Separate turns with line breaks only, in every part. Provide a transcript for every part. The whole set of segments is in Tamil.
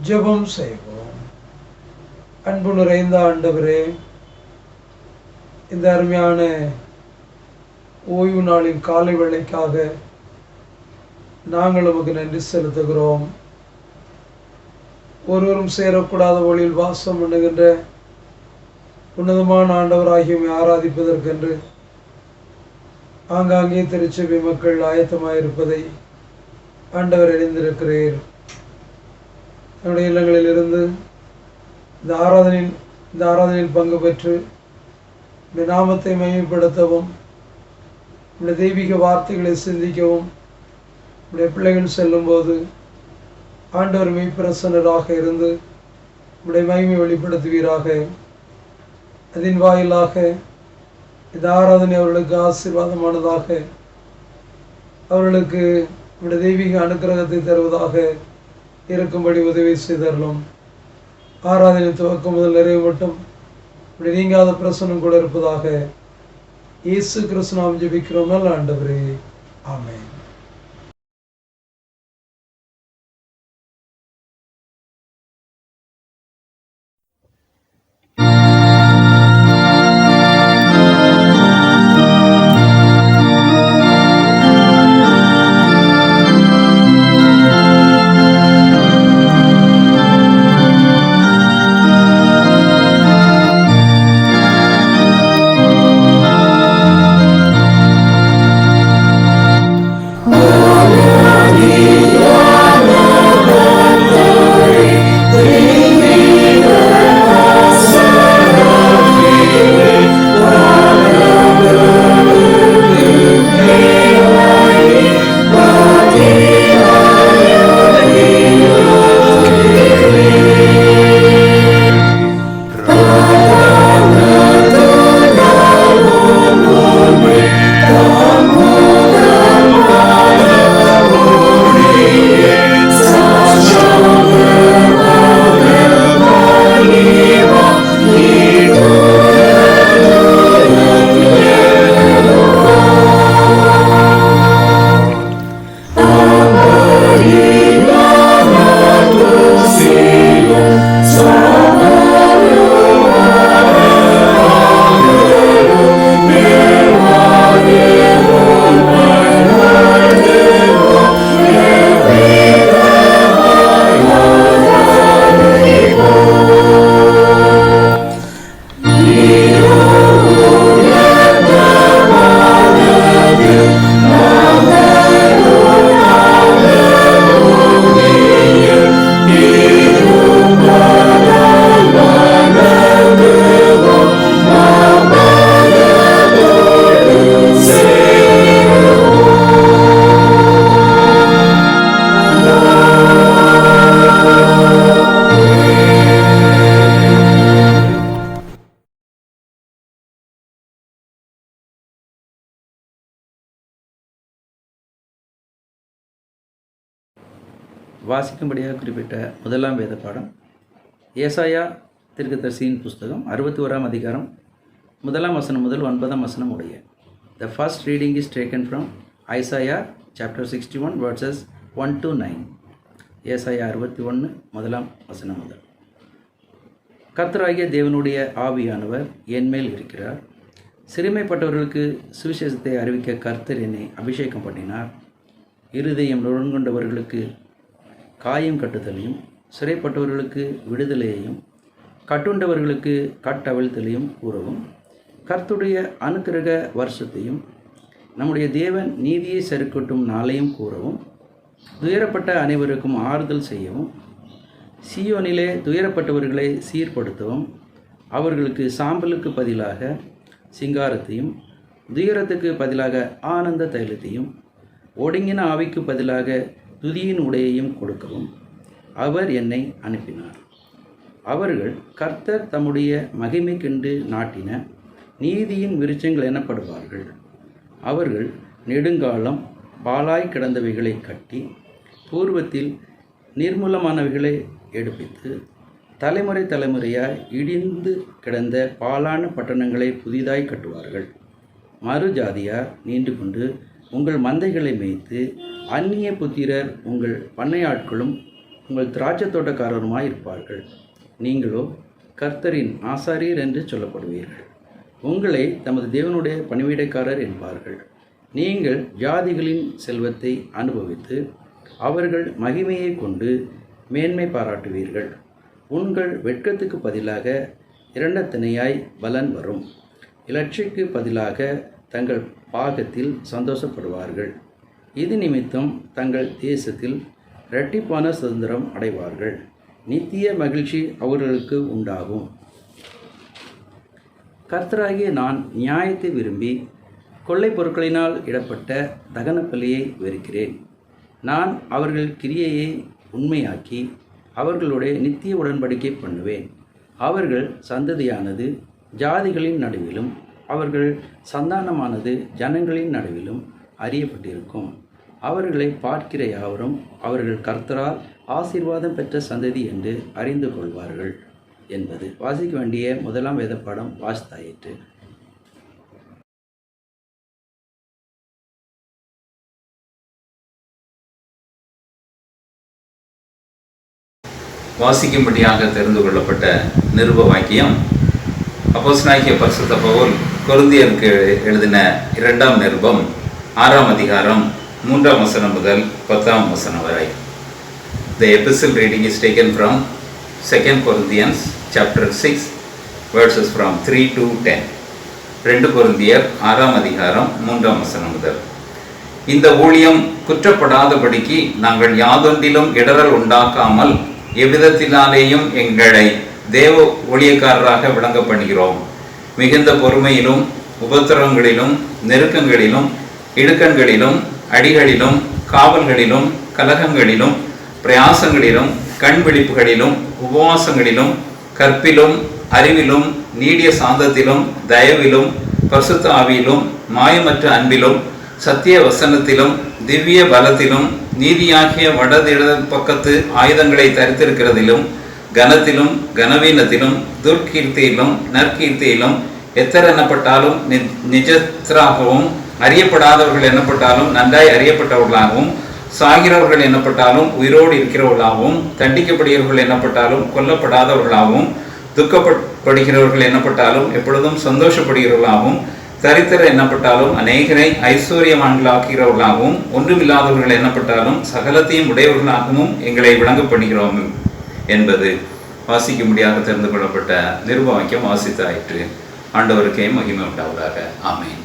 ஜெபம் செய்வோம். அன்பு நிறைந்த ஆண்டவரே, இந்த அருமையான ஓய்வு நாளின் காலை வேளைக்காக நாங்கள் உமக்கு நன்றி செலுத்துகிறோம். ஒருவரும் சேரக்கூடாத வழியில் வாசம் பண்ணுகின்ற உன்னதமான ஆண்டவராகிய ஆராதிப்பதற்கென்று ஆங்காங்கே திருச்சபை மக்கள் ஆயத்தமாயிருப்பதை ஆண்டவர் அறிந்திருக்கிறீர். நம்முடைய இல்லங்களில் இருந்து இந்த ஆராதனையில் பங்கு பெற்று இந்த நாமத்தை மகிமைப்படுத்தவும், இந்த தெய்வீக வார்த்தைகளை சிந்திக்கவும் நம்முடைய பிள்ளைகள் செல்லும்போது ஆண்டவர் மெய்ப்பிரசன்னராக இருந்து நம்முடைய மகிமை வெளிப்படுத்துவீராக. அதன் வாயிலாக இந்த ஆராதனை அவர்களுக்கு ஆசீர்வாதமானதாக, அவர்களுக்கு நம்முடைய தெய்வீக அனுக்கிரகத்தை தருவதாக இருக்கும்படி உதவி செய்தரலும். ஆராதனை துவக்கம் முதல் நிறைவு மட்டும் இப்படி நீங்காத பிரசனம் கூட இருப்பதாக இயேசு கிறிஸ்து நாம் ஜெபிக்கிறோம் நல்ல ஆண்டவரே, ஆமென்.
வாசிக்கும்படியாக குறிப்பிட்ட முதலாம் வேத பாடம் ஏசாயா தீர்க்கதரிசியின் புஸ்தகம் 61ஆம் அதிகாரம் 1ஆம் வசனம் முதல் 9ஆம் வசனம் உடைய. The first reading is taken from Isaiah chapter 61 verses 1 to 9. ஏசாயா 61 1ஆம் வசனம் முதல். கர்த்தராகிய தேவனுடைய ஆவியானவர் என்மேல் இருக்கிறார். சிறுமைப்பட்டவர்களுக்கு சுவிசேஷத்தை அறிவிக்க கர்த்தர் என்னை அபிஷேகம் பண்ணினார். இருதயம் நொறுங்குண்டவர்களுக்கு காயம் கட்டுதலையும், சிறைப்பட்டவர்களுக்கு விடுதலையையும், கட்டுண்டவர்களுக்கு கட்டவிழ்த்தலையும் கூறவும், கர்த்தருடைய அனுக்கிரக வருஷத்தையும் நம்முடைய தேவன் நீதியை சரிக்கட்டும் நாளையும் கூறவும், துயரப்பட்ட அனைவருக்கும் ஆறுதல் செய்யவும், சீயோனிலே துயரப்பட்டவர்களை சீர்படுத்தவும், அவர்களுக்கு சாம்பலுக்கு பதிலாக சிங்காரத்தையும், துயரத்துக்கு பதிலாக ஆனந்த தைலத்தையும், ஒடுங்கின ஆவிக்கு பதிலாக துதியின் உடையையும் கொடுக்கவும் அவர் என்னை அனுப்பினார். அவர்கள் கர்த்தர் தம்முடைய மகிமைக்கென்று நாட்டின நீதியின் விருட்சங்கள் எனப்படுவார்கள். அவர்கள் நெடுங்காலம் பாழாய் கிடந்தவைகளை கட்டி, பூர்வத்தில் நிர்மூலமானவைகளை எடுப்பித்து, தலைமுறை தலைமுறையாய் இடிந்து கிடந்த பாழான பட்டணங்களை புதிதாய் கட்டுவார்கள். மறு ஜாதியார் நீண்டு கொண்டு உங்கள் மந்தைகளை மேய்த்து, அந்நிய புத்திரர் உங்கள் பண்ணையாட்களும் உங்கள் திராட்சை தோட்டக்காரருமாய் இருப்பார்கள். நீங்களோ கர்த்தரின் ஆசாரியர் என்று சொல்லப்படுவீர்கள். உங்களை தமது தேவனுடைய பணிவிடைக்காரர் என்பார்கள். நீங்கள் ஜாதிகளின் செல்வத்தை அனுபவித்து அவர்கள் மகிமையை கொண்டு மேன்மை பாராட்டுவீர்கள். உங்கள் வெட்கத்துக்கு பதிலாக இரண்டத்தனையாய் பலன் வரும். இலட்சிக்கு பதிலாக தங்கள் பாகத்தில் சந்தோஷப்படுவார்கள். இது நிமித்தம் தங்கள் தேசத்தில் இரட்டிப்பான சுதந்திரம் அடைவார்கள். நித்திய மகிழ்ச்சி அவர்களுக்கு உண்டாகும். கர்த்தராகிய நான் நியாயத்தை விரும்பி கொள்ளை பொருட்களினால் இடப்பட்ட தகன பலியை வெறுக்கிறேன். நான் அவர்கள் கிரியையை உண்மையாக்கி அவர்களுடைய நித்திய உடன்படிக்கை பண்ணுவேன். அவர்கள் சந்ததியானது ஜாதிகளின் நடுவிலும் அவர்கள் சந்தானமானது ஜனங்களின் நடுவிலும் அறியப்பட்டிருக்கும். அவர்களை பார்க்கிற யாவரும் அவர்கள் கர்த்தரால் ஆசீர்வாதம் பெற்ற சந்ததி என்று அறிந்து கொள்வார்கள் என்பது வாசிக்க வேண்டிய முதலாம் வேத பாடம் வாசித்தாயிற்று.
வாசிக்கும்படியாக தெரிந்து கொள்ளப்பட்ட நிருப வாக்கியம் அப்போஸ்தலனாகிய பரிசுத்த பவுல் கொரிந்தியருக்கு எழுதின 2ஆம் நிருபம் 6ஆம் அதிகாரம் 3ஆம் வசனம் முதல் 10ஆம் வசனம் வரை. The epistle reading is taken from 2 Corinthians chapter 6 verses from 3 to 10. 2 கொரிந்தியர் 6ஆம் அதிகாரம் 3ஆம் வசனம் முதல். இந்த ஊழியம் குற்றப்படாதபடிக்கு நாங்கள் யாதொன்றிலும் இடறல் உண்டாக்காமல் எவ்விதத்தினாலேயும் எங்களை தேவ ஊழியக்காரராக விளங்க பண்ணுகிறோம். மிகுந்த பொறுமையிலும் உபத்திரவங்களிலும் நெருக்கங்களிலும் இடுக்கண்களிலும் அடிகளிலும் காவல்களிலும் கலகங்களிலும் பிரயாசங்களிலும் கண்விழிப்புகளிலும் உபவாசங்களிலும் கற்பிலும் அறிவிலும் நீடிய சாந்தத்திலும் தயவிலும் பரிசுத்த ஆவியிலும் மாயமற்ற அன்பிலும் சத்திய வசனத்திலும் திவ்ய பலத்திலும் நீதியாகிய வடதிட பக்கத்து ஆயுதங்களை தரித்திருக்கிறதிலும் கனத்திலும் கனவீனத்திலும் துர்க்கீர்த்தியிலும் நற்கீர்த்தியிலும் எத்தர் எனப்பட்டாலும் நிஜத்திராகவும் அறியப்படாதவர்கள் எனப்பட்டாலும் நன்றாய் அறியப்பட்டவர்களாகவும் சாகிறவர்கள் எனப்பட்டாலும் உயிரோடு இருக்கிறவர்களாகவும் தண்டிக்கப்படுகிறவர்கள் எனப்பட்டாலும் கொல்லப்படாதவர்களாகவும் துக்கப்படுகிறவர்கள் எனப்பட்டாலும் எப்பொழுதும் சந்தோஷப்படுகிறவர்களாகவும் தரித்திரர் எனப்பட்டாலும் அநேகரை ஐஸ்வர்யவான்களாக்குகிறவர்களாகவும் ஒன்றுமில்லாதவர்கள் எனப்பட்டாலும் சகலத்தையும் உடையவர்களாகவும் எங்களை விளங்க பண்ணுகிறோம் என்பது வாசிக்கும்படியாக தெரிந்து கொள்ளப்பட்ட நிருப வாக்கியம் வாசித்தாயிற்று. ஆண்டவருக்கே மகிமை உண்டாவதாக. ஆமென்.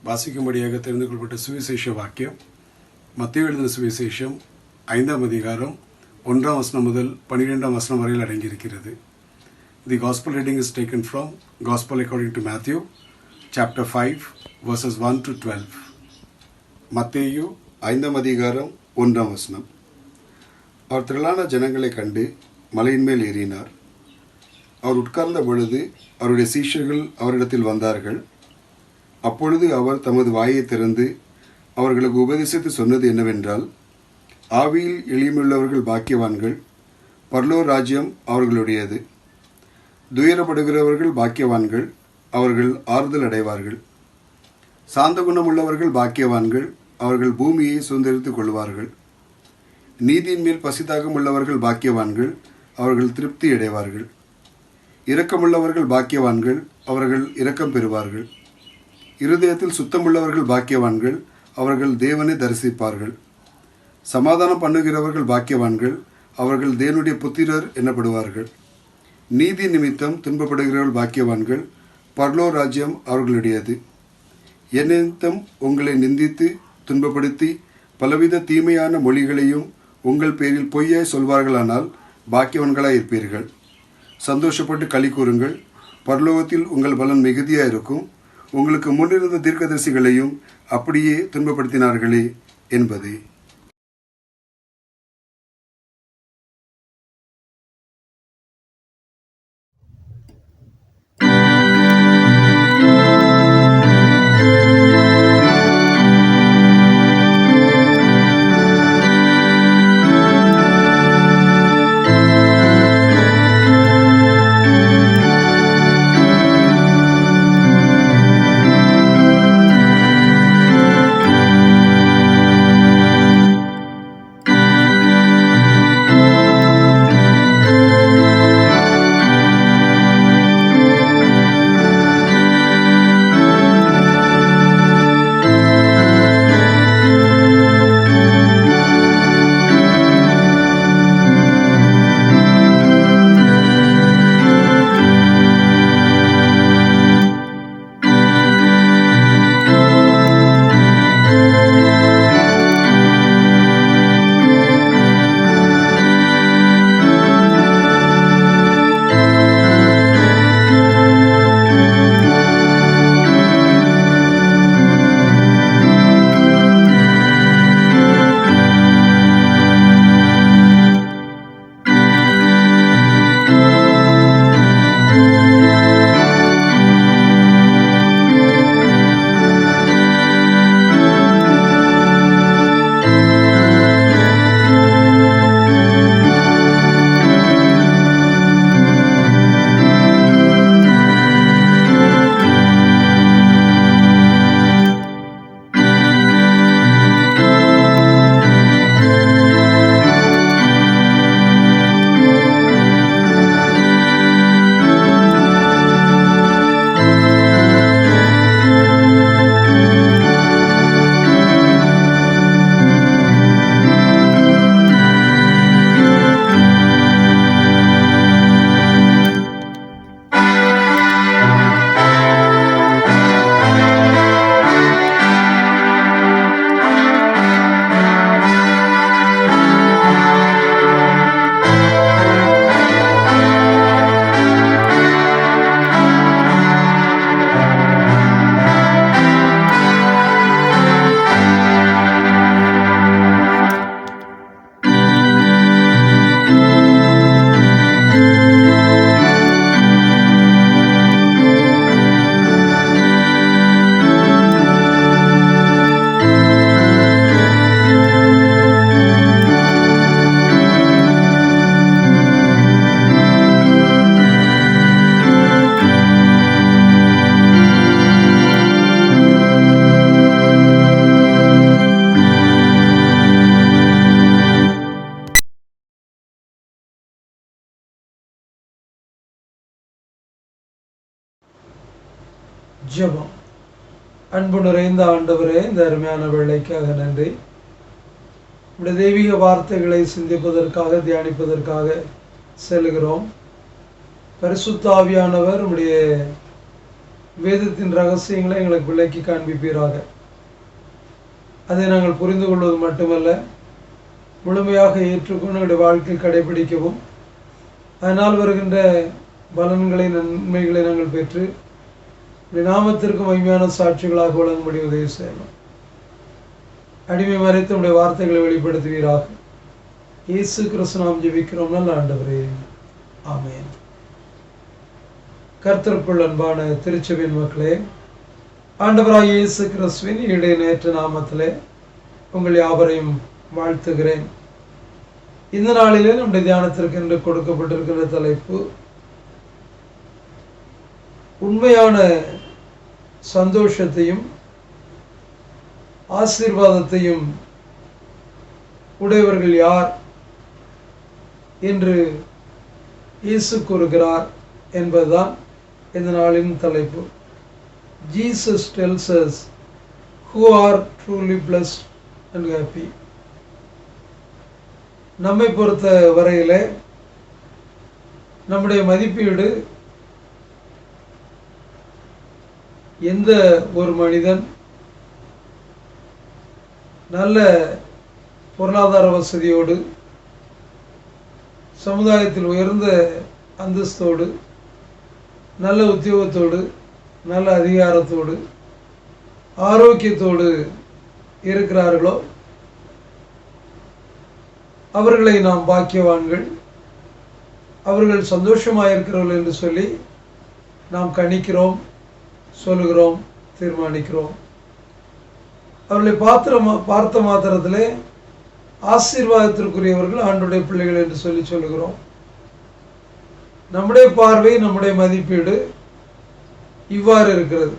வாசிக்கும்படியாக தெரிந்து கொள்ளப்பட்ட சுவிசேஷ வாக்கியம் மத்தேயு எழுதின சுவிசேஷம் 5ஆம் அதிகாரம் 1ஆம் வசனம் முதல் 12ஆம் வசனம் வரையில் அடங்கியிருக்கிறது. The gospel reading is taken from Gospel according to Matthew, chapter 5, verses 1 to 12. மத்தேயு 5ஆம் அதிகாரம் 1ஆம் வசனம். அவர் திரளான ஜனங்களை கண்டு மலையின் மேல் ஏறினார். அவர் உட்கார்ந்த பொழுது அவருடைய சீஷர்கள் அவரிடத்தில் வந்தார்கள். அப்பொழுது அவர் தமது வாயை திறந்து அவர்களுக்கு உபதேசித்து சொன்னது என்னவென்றால், ஆவியில் எளிமையுள்ளவர்கள் பாக்கியவான்கள், பரலோக ராஜ்யம் அவர்களுடையது. துயரப்படுகிறவர்கள் பாக்கியவான்கள், அவர்கள் ஆறுதல் அடைவார்கள். சாந்த குணமுள்ளவர்கள் பாக்கியவான்கள், அவர்கள் பூமியை சுதந்திரித்துக் கொள்வார்கள். நீதியின் மேல் பசிதாகம் உள்ளவர்கள் பாக்கியவான்கள், அவர்கள் திருப்தி அடைவார்கள். இரக்கமுள்ளவர்கள் பாக்கியவான்கள், அவர்கள் இரக்கம் பெறுவார்கள். இருதயத்தில் சுத்தமுள்ளவர்கள் பாக்கியவான்கள், அவர்கள் தேவனை தரிசிப்பார்கள். சமாதானம் பண்ணுகிறவர்கள் பாக்கியவான்கள், அவர்கள் தேவனுடைய புத்திரர் எனப்படுவார்கள். நீதி நிமித்தம் துன்பப்படுகிறவர்கள் பாக்கியவான்கள், பரலோக ராஜ்யம் அவர்களுடையது. என் நிமித்தம் உங்களை நிந்தித்து துன்பப்படுத்தி பலவித தீமையான மொழிகளையும் உங்கள் பேரில் பொய்யாய் சொல்வார்களானால் பாக்கியவான்களாய் இருப்பீர்கள். சந்தோஷப்பட்டு களி கூறுங்கள், பரலோகத்தில் உங்கள் பலன் மிகுதியாக இருக்கும். உங்களுக்கு முன்னிருந்த தீர்க்கதரிசிகளையும் அப்படியே துன்பப்படுத்தினார்களே என்பதே.
ஜெபம். அன்பு நிறைந்த ஆண்டவரே, இந்த அருமையான வேளைக்காக நன்றி. உடைய தெய்வீக வார்த்தைகளை சிந்திப்பதற்காக, தியானிப்பதற்காக செல்கிறோம். பரிசுத்த ஆவியானவர் உடைய வேதத்தின் ரகசியங்களை எங்களுக்கு விளக்கி காண்பிப்பீராக. அதை நாங்கள் புரிந்து கொள்வது மட்டுமல்ல, முழுமையாக ஏற்றுக்கொண்டு எங்களுடைய வாழ்க்கையில் கடைபிடிக்கவும், அதனால் வருகின்ற பலன்களை, நன்மைகளை நாங்கள் பெற்று நாமத்திற்கு மகிமையான சாட்சிகளாக வழங்கும்படி உதவி செய்யலாம். அடிமை மறைத்து உடைய வார்த்தைகளை வெளிப்படுத்துவீராக. இயேசு கிறிஸ்து நாம் ஜெபிக்கிறோம் நல்ல ஆண்டவரே, ஆமென். கர்த்தருக்குள் அன்பான திருச்சபையின் மக்களே, ஆண்டவராய் இயேசு கிறிஸ்துவின் இடைநேற்ற நாமத்திலே உங்கள் யாவரையும் வாழ்த்துகிறேன். இந்த நாளிலே நம்முடைய தியானத்திற்கு என்று கொடுக்கப்பட்டிருக்கிற தலைப்பு, உண்மையான சந்தோஷத்தையும் ஆசீர்வாதத்தையும் உடையவர்கள் யார் என்று இயேசு கூறுகிறார் என்பதுதான் இந்த நாளின் தலைப்பு. Jesus tells us who are truly blessed and happy. நம்மை பொறுத்த வரையிலே நம்முடைய மதிப்பீடு எந்த ஒரு மனிதன் நல்ல பொருளாதார வசதியோடு, சமுதாயத்தில் உயர்ந்த அந்தஸ்தோடு, நல்ல உத்தியோகத்தோடு, நல்ல அதிகாரத்தோடு, ஆரோக்கியத்தோடு இருக்கிறார்களோ அவர்களை நாம் பாக்கியவான்கள், அவர்கள் சந்தோஷமாக இருக்கிறவர்கள் என்று சொல்லி நாம் கணிக்கிறோம், சொல்லுகிறோம், தீர்மானிக்கிறோம். அவர்களை பார்த்த மாத்திரத்திலே ஆசீர்வாதத்திற்குரியவர்கள் ஆண்டுடைய பிள்ளைகள் என்று சொல்லி சொல்லுகிறோம். நம்முடைய பார்வை, நம்முடைய மதிப்பீடு இவ்வாறு இருக்கிறது.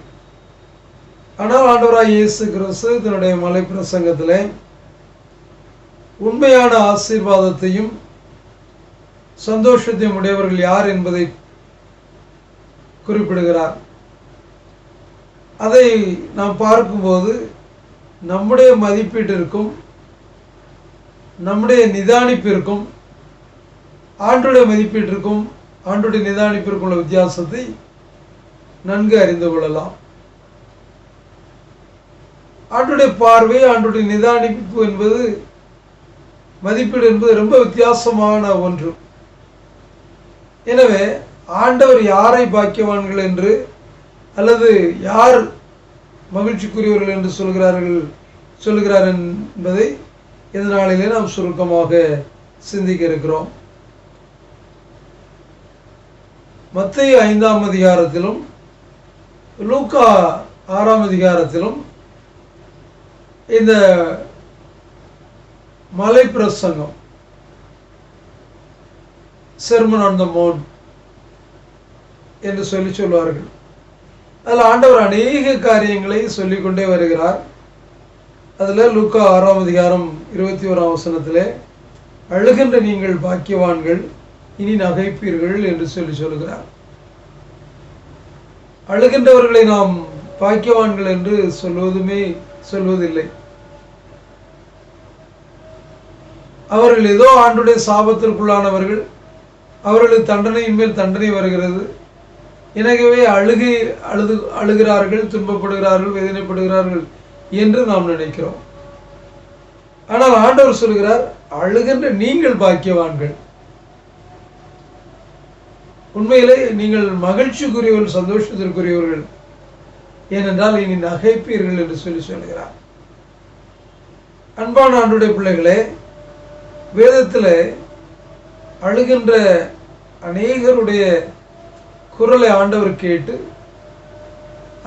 ஆனால் ஆண்டவராய் இயேசு கிறிஸ்து தன்னுடைய மலை பிரசங்கத்திலே உண்மையான ஆசீர்வாதத்தையும் சந்தோஷத்தையும் உடையவர்கள் யார் என்பதை குறிப்பிடுகிறார். அதை நாம் பார்க்கும்போது நம்முடைய மதிப்பீட்டிற்கும் நம்முடைய நிதானிப்பிற்கும் ஆண்டுடைய மதிப்பீட்டிற்கும் ஆண்டுடைய நிதானிப்பிற்கும் உள்ள வித்தியாசத்தை நன்கு அறிந்து கொள்ளலாம். ஆண்டுடைய பார்வை, ஆண்டுடைய நிதானிப்பு என்பது, மதிப்பீடு என்பது ரொம்ப வித்தியாசமான ஒன்று. எனவே ஆண்டவர் யாரை பாக்கியவான்கள் என்று அல்லது யார் மகிழ்ச்சிக்குரியவர்கள் என்று சொல்கிறார் என்பதை இந்த நாளிலே நாம் சுருக்கமாக சிந்திக்க இருக்கிறோம். மத்தேயு 5ஆம் அதிகாரத்திலும் லூக்கா 6ஆம் அதிகாரத்திலும் இந்த மலை பிரசங்கம், செர்மன் ஆன் த மவுண்ட் என்று சொல்லுவார்கள். அதில் ஆண்டவர் அநேக காரியங்களை சொல்லிக்கொண்டே வருகிறார். அதில் லூக்கா 6ஆம் அதிகாரம் 21ஆம் வசனத்திலே அழுகின்ற நீங்கள் பாக்கியவான்கள், இனி நகைப்பீர்கள் என்று சொல்லுகிறார். அழுகின்றவர்களை நாம் பாக்கியவான்கள் என்று சொல்வதில்லை. அவர்கள் ஏதோ ஆண்டுடைய சாபத்திற்குள்ளானவர்கள், அவர்களுக்கு தண்டனையின் மேல் தண்டனை வருகிறது, எனவே அழுகிறார்கள், துன்பப்படுகிறார்கள், வேதனைப்படுகிறார்கள் என்று நாம் நினைக்கிறோம். ஆனால் ஆண்டவர் சொல்கிறார், அழுகின்ற நீங்கள் பாக்கியவான்கள். உண்மையிலே நீங்கள் மகிழ்ச்சிக்குரியவர்கள், சந்தோஷத்திற்குரியவர்கள், ஏனென்றால் இனி நகைப்பீர்கள் என்று சொல்லுகிறார். அன்பான ஆண்டுடைய பிள்ளைகளே, வேதத்தில் அழுகின்ற அநேகருடைய குரலை ஆண்டவர் கேட்டு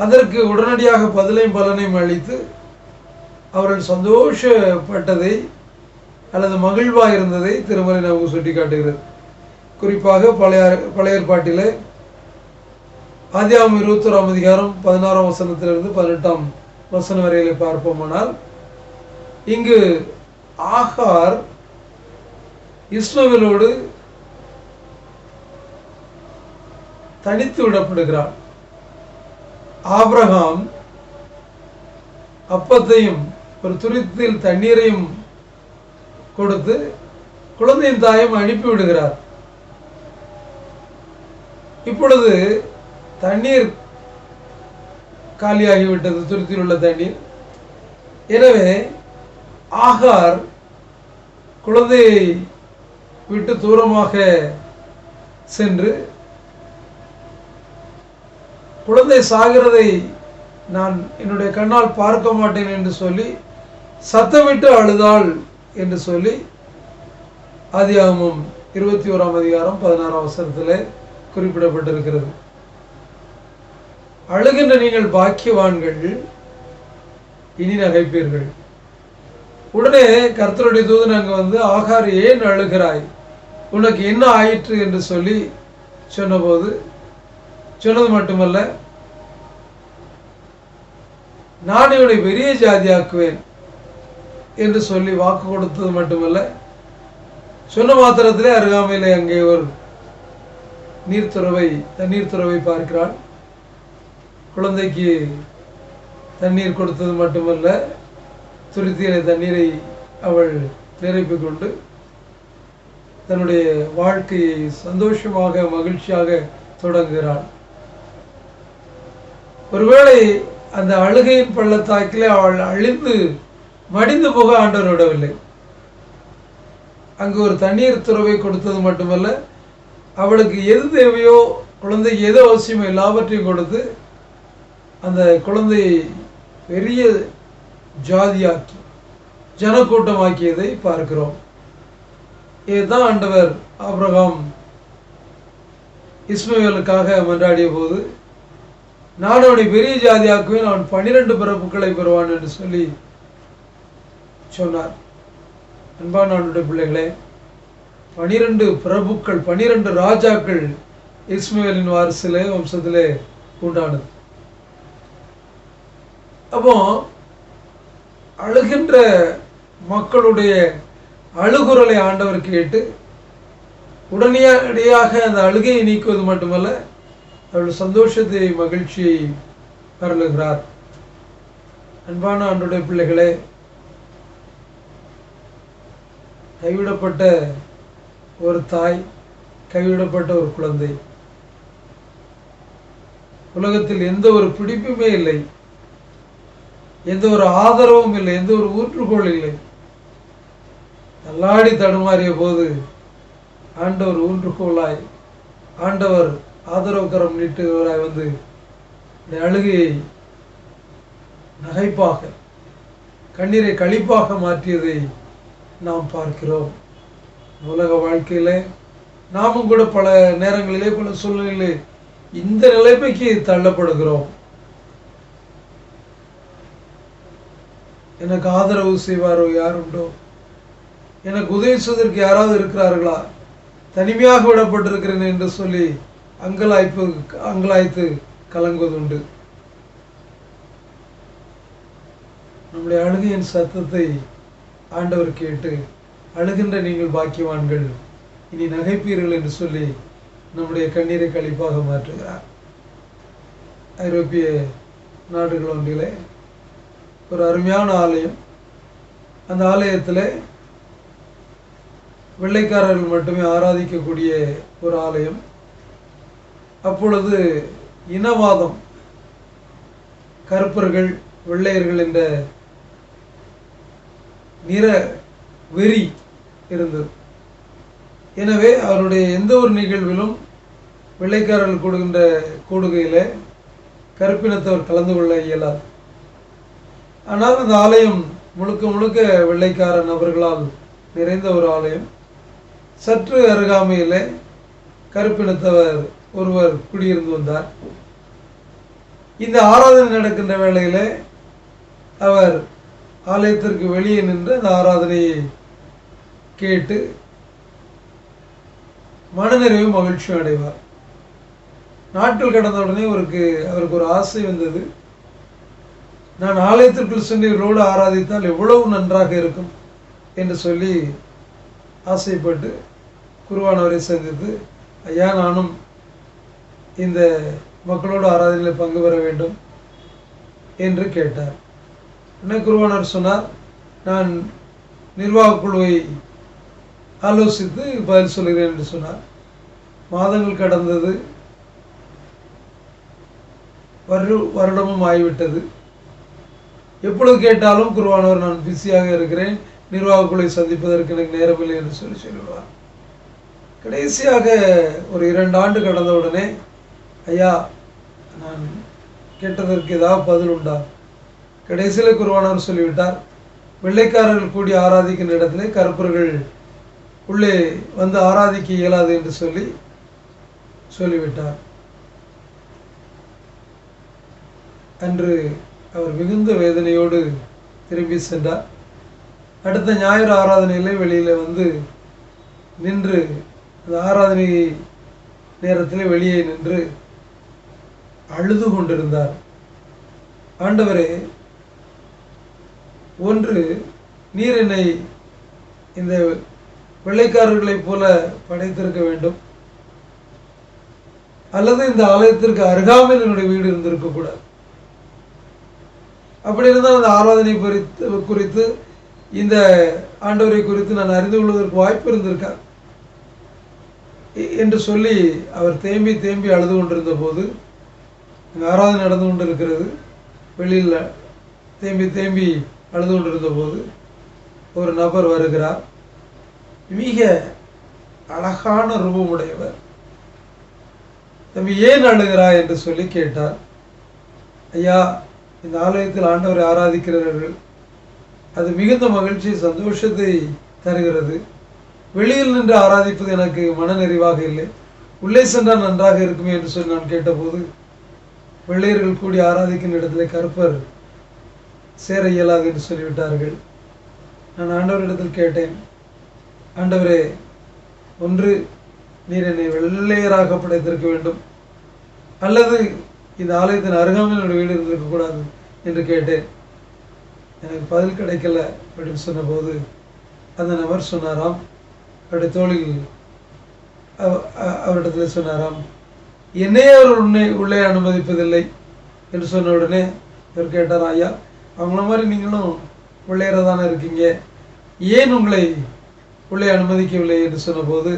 அதற்கு உடனடியாக பதிலையும் பலனையும் அளித்து அவர்கள் சந்தோஷப்பட்டதை அல்லது மகிழ்வாக இருந்ததை திருமறை நமக்கு சுட்டி காட்டுகிறது. குறிப்பாக பழைய ஏற்பாட்டிலே ஆதியாகமம் 21ஆம் அதிகாரம் 16ஆம் வசனத்திலிருந்து 18ஆம் வசனம் வரையிலே பார்ப்போமானால், இங்கு ஆகார் இஸ்மவேலோடு தனித்து விடப்படுகிறார். ஆபிரகாம் அப்பத்தையும் ஒரு துருத்தில் தண்ணீரையும் கொடுத்து குழந்தையின் தாயும் அனுப்பிவிடுகிறார். இப்பொழுது தண்ணீர் காலியாகிவிட்டது துருத்தியில் உள்ள தண்ணீர். எனவே ஆகார் குழந்தையை விட்டு தூரமாக சென்று குழந்தை சாகிறதை நான் என்னுடைய கண்ணால் பார்க்க மாட்டேன் என்று சொல்லி சத்தமிட்டு அழுதாள் என்று சொல்லி ஆதியாகமம் 21ஆம் அதிகாரம் 16ஆம் வசனத்திலே குறிப்பிடப்பட்டிருக்கிறது. அழுகின்ற நீங்கள் பாக்கியவான்கள், இனி நகைப்பீர்கள். உடனே கர்த்தருடைய தூதன் அங்கு வந்து, ஆகார் ஏன் அழுகிறாய், உனக்கு என்ன ஆயிற்று என்று சொல்லி சொன்னது மட்டுமல்ல, நான் இவனை பெரிய ஜாதியாக்குவேன் என்று சொல்லி வாக்கு கொடுத்தது மட்டுமல்ல, சொன்ன மாத்திரத்திலே அருகாமையிலே அங்கே ஒரு தண்ணீர் துறவை பார்க்கிறாள். குழந்தைக்கு தண்ணீர் கொடுத்தது மட்டுமல்ல, துருத்தியிலே தண்ணீரை அவள் நிரப்பிக் கொண்டு தன்னுடைய வாழ்க்கையை சந்தோஷமாக மகிழ்ச்சியாக தொடங்குகிறாள். ஒருவேளை அந்த அழுகையின் பள்ளத்தாக்கிலே அவள் அழிந்து மடிந்து போக ஆண்டவர் விடவில்லை. அங்கு ஒரு தண்ணீர் துறவை கொடுத்தது மட்டுமல்ல, அவளுக்கு எது தேவையோ, குழந்தைக்கு எது அவசியமோ எல்லாவற்றையும் கொடுத்து அந்த குழந்தையை பெரிய ஜாதியாக்கி ஜனக்கூட்டமாக்கியதை பார்க்கிறோம். இதுதான் ஆண்டவர் ஆபிரகாம் இஸ்மவேலுக்காக மன்றாடிய போது, நான் அவனை பெரிய ஜாதியாக்குவேன், அவன் 12 பிறப்புகளை பெறுவான் என்று சொல்லி சொன்னார். அன்பான ஆண்டவருடைய பிள்ளைகளே, 12 பிரபுக்கள், 12 ராஜாக்கள் இஸ்மவேலின் வாரிசிலே வம்சத்திலே உண்டானது. அப்போ அழுகின்ற மக்களுடைய அழுகுரலை ஆண்டவர் கேட்டு உடனடியாக அந்த அழுகையை நீக்குவது மட்டுமல்ல, அவர்கள் சந்தோஷத்தை மகிழ்ச்சியை அருளுகிறார். அன்பான ஆண்டவருடைய பிள்ளைகளே, கைவிடப்பட்ட ஒரு தாய், கைவிடப்பட்ட ஒரு குழந்தை, உலகத்தில் எந்த ஒரு பிடிப்புமே இல்லை, எந்த ஒரு ஆதரவும் இல்லை, எந்த ஒரு ஊற்றுக்கோள் இல்லை. தள்ளாடி தடுமாறிய போது ஆண்டவர் ஊன்றுகோலாய், ஆண்டவர் ஆதரவு கரம் நீட்டுகிறவராய் வந்து இந்த அழுகையை நகைப்பாக, கண்ணீரை களிப்பாக மாற்றியதை நாம் பார்க்கிறோம். உலக வாழ்க்கையில நாமும் கூட பல நேரங்களிலே, பல சூழ்நிலையிலே இந்த நிலைமைக்கு தள்ளப்படுகிறோம். எனக்கு ஆதரவு செய்வாரோ யார் உண்டோ, எனக்கு உதவி செய்வதற்கு யாராவது இருக்கிறார்களா, தனிமையாக விடப்பட்டிருக்கிறேன் என்று சொல்லி அங்கலாய்த்து கலங்குவதுண்டு. நம்முடைய அழுகையின் சத்தத்தை ஆண்டவர் கேட்டு, அழுகின்ற நீங்கள் பாக்கியவான்கள், இனி நகைப்பீர்கள் என்று சொல்லி நம்முடைய கண்ணீரை களிப்பாக மாற்றுகிறார். ஐரோப்பிய நாடுகள் ஒன்றிலே ஒரு அருமையான ஆலயம். அந்த ஆலயத்தில் வெள்ளைக்காரர்கள் மட்டுமே ஆராதிக்கக்கூடிய ஒரு ஆலயம். அப்பொழுது இனவாதம், கருப்பர்கள் வெள்ளையர்கள் என்ற நிற வெறி இருந்தது. எனவே அவருடைய எந்த ஒரு நிகழ்விலும் வெள்ளைக்காரர்கள் கூடுகின்ற கூடுகையில் கருப்பினத்தவர் கலந்து கொள்ள இயலாது. ஆனால் அந்த ஆலயம் முழுக்க முழுக்க வெள்ளைக்கார நபர்களால் நிறைந்த ஒரு ஆலயம். சற்று அருகாமையில் கருப்பினத்தவர் ஒருவர் குடியிருந்து வந்தார். இந்த ஆராதனை நடக்கின்ற வேளையில் அவர் ஆலயத்திற்கு வெளியே நின்று அந்த ஆராதனையை கேட்டு மனநிறைவு மகிழ்ச்சியும் அடைவார். நாட்கள் கடந்த உடனே அவருக்கு ஒரு ஆசை வந்தது. நான் ஆலயத்திற்குள் சென்று இவரோடு ஆராதித்தால் எவ்வளவு நன்றாக இருக்கும் என்று சொல்லி ஆசைப்பட்டு குருவானவரை சந்தித்து, ஐயா, நானும் இந்த மக்களோடு ஆராதனையில் பங்கு பெற வேண்டும் என்று கேட்டார். உடனே குருவானவர் சொன்னார், நான் நிர்வாக குழுவை ஆலோசித்து பதில் சொல்கிறேன் என்று சொன்னார். மாதங்கள் கடந்தது. வருடமும் ஆகிவிட்டது. எப்பொழுது கேட்டாலும் குருவானவர் நான் பிஸியாக இருக்கிறேன், நிர்வாகக்குழுவை சந்திப்பதற்கு எனக்கு நேரமில்லை என்று சொல்லுவார். கடைசியாக ஒரு 2 ஆண்டு கடந்த உடனே, ஐயா நான் கேட்டதற்கு ஏதாவது பதில் உண்டா? கடைசியில் குருவானவர் சொல்லிவிட்டார், வெள்ளைக்காரர்கள் கூடி ஆராதிக்கின்ற இடத்திலே கருப்பர்கள் உள்ளே வந்து ஆராதிக்க இயலாது என்று சொல்லிவிட்டார். அன்று அவர் மிகுந்த வேதனையோடு திரும்பி சென்றார். அடுத்த ஞாயிறு ஆராதனையிலே வெளியில வந்து நின்று, அந்த ஆராதனை நேரத்தில் வெளியே நின்று அழுது கொண்டிருந்தார். ஆண்டவரே, ஒன்று நீர் என்னை இந்த வெள்ளைக்காரர்களைப் போல படைத்திருக்க வேண்டும், அல்லது இந்த ஆலயத்திற்கு அருகாமையில் என்னுடைய வீடு இருந்திருக்க கூடாது. அப்படி இருந்தால் அந்த ஆராதனை குறித்து இந்த ஆண்டவரை குறித்து நான் அறிந்து கொள்வதற்கு வாய்ப்பு இருந்திருக்கார் என்று சொல்லி அவர் தேம்பி தேம்பி அழுது கொண்டிருந்த போது, ஆராதனை நடந்து கொண்டிருக்கிறது, வெளியில் தேம்பி தேம்பி அழுது கொண்டிருந்த போது ஒரு நபர் வருகிறார். மிக அழகான ரூபமுடையவர். தம்பி ஏன் அழுகிறாய் என்று சொல்லி கேட்டார். ஐயா, இந்த ஆலயத்தில் ஆண்டவரை ஆராதிக்கிறார்கள், அது மிகுந்த மகிழ்ச்சி சந்தோஷத்தை தருகிறது. வெளியில் நின்று ஆராதிப்பது எனக்கு மன நிறைவாக இல்லை, உள்ளே சென்றால் நன்றாக இருக்குமே என்று சொல்லி நான் கேட்டபோது, வெள்ளையர்கள் கூடி ஆராதிக்கின்ற இடத்துல கருப்பர் சேர இயலாது என்று சொல்லிவிட்டார்கள். நான் ஆண்டவரிடத்தில் கேட்டேன், ஆண்டவரே, ஒன்று நீர் என்னை வெள்ளையராக படைத்திருக்க வேண்டும், அல்லது இந்த ஆலயத்தின் அருகாமையில் என்னுடைய வீடு இருந்திருக்கக்கூடாது என்று கேட்டேன். எனக்கு பதில் கிடைக்கல அப்படின்னு சொன்னபோது அந்த நபர் சொன்னாராம், அவருடைய தோளில் அவரிடத்தில் சொன்னாராம், என்னையே அவர் உள்ளே அனுமதிப்பதில்லை என்று சொன்ன உடனே இவர் கேட்டார், ஐயா அவங்கள மாதிரி நீங்களும் உள்ளேற தானே இருக்கீங்க, ஏன் உங்களை உள்ளே அனுமதிக்கவில்லை என்று சொன்னபோது,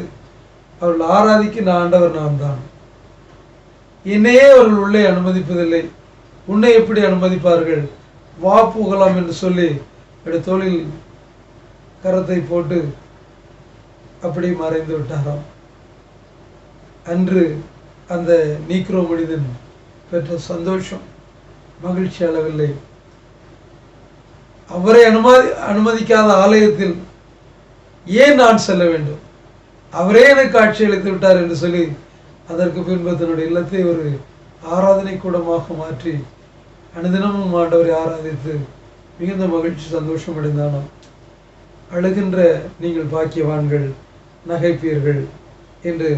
அவர்கள் ஆராதிக்க ஆண்டவர் நான் தான், என்னையே அவர்கள் உள்ளே அனுமதிப்பதில்லை, உன்னை எப்படி அனுமதிப்பார்கள், வா போகலாம் என்று சொல்லி அவருடைய தோளில் கரத்தை போட்டு அப்படி மறைந்து விட்டாராம். அன்று அந்த நீக்ரோ மனிதன் பெற்ற சந்தோஷம் மகிழ்ச்சி அளவில்லை. அவரை அனுமதிக்காத ஆலயத்தில் ஏன் நான் செல்ல வேண்டும், அவரே எனக்கு காட்சி அளித்து விட்டார் என்று சொல்லி அதற்கு பின்பு தன்னுடைய இல்லத்தை ஒரு ஆராதனை கூடமாக மாற்றி அனுதினமும் ஆண்டவரை ஆராதித்து மிகுந்த மகிழ்ச்சி சந்தோஷம் அடைந்தானாம். அழுகின்ற நீங்கள் பாக்கியவான்கள், நகைப்பீர்கள் என்று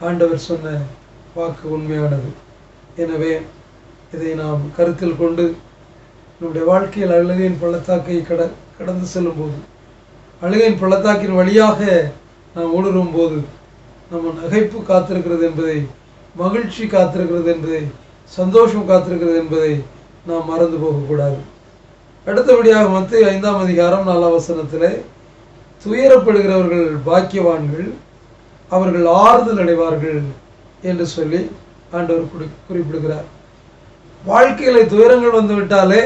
ஆண்டவர் சொன்ன வாக்கு உண்மையானது. எனவே இதை நாம் கருத்தில் கொண்டு நம்முடைய வாழ்க்கையில் அழுகையின் பள்ளத்தாக்கை கடந்து செல்லும் போது, அழுகையின் பள்ளத்தாக்கின் வழியாக நாம் ஊடுருவும் போது, நம்ம நகைப்பு காத்திருக்கிறது என்பதை, மகிழ்ச்சி காத்திருக்கிறது என்பதை, சந்தோஷம் காத்திருக்கிறது என்பதை நாம் மறந்து போகக்கூடாது. அடுத்தபடியாக மத்தேயு 5ஆம் அதிகாரம் 4ஆம் வசனத்திலே, துயரப்படுகிறவர்கள் பாக்கியவான்கள், அவர்கள் ஆறுதல் அடைவார்கள் என்று சொல்லி ஆண்டவர் குறிப்பிடுகிறார். வாழ்க்கையில துயரங்கள் வந்து விட்டாலே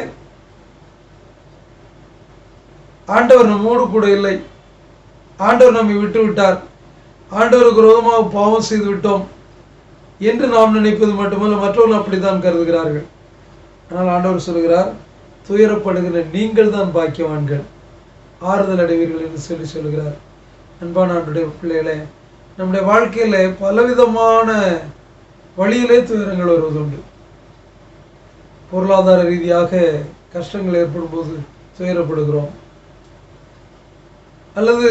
ஆண்டவர் நம்மோடு கூட இல்லை, ஆண்டவர் நம்மை விட்டு விட்டார், ஆண்டவருக்கு விரோதமாக பாவம் செய்து விட்டோம் என்று நாம் நினைப்பது மட்டுமல்ல, மற்றவர்கள் அப்படித்தான் கருதுகிறார்கள். ஆனால் ஆண்டவர் சொல்கிறார், துயரப்படுகிற நீங்கள் தான் பாக்கியவான்கள், ஆறுதல் அடைவீர்கள் என்று சொல்லுகிறார். அன்பான ஆண்டுடைய பிள்ளைகளே, நம்முடைய வாழ்க்கையில பலவிதமான வழியிலே துயரங்கள் வருவதுண்டு. பொருளாதார ரீதியாக கஷ்டங்கள் ஏற்படும் போது துயரப்படுகிறோம், அல்லது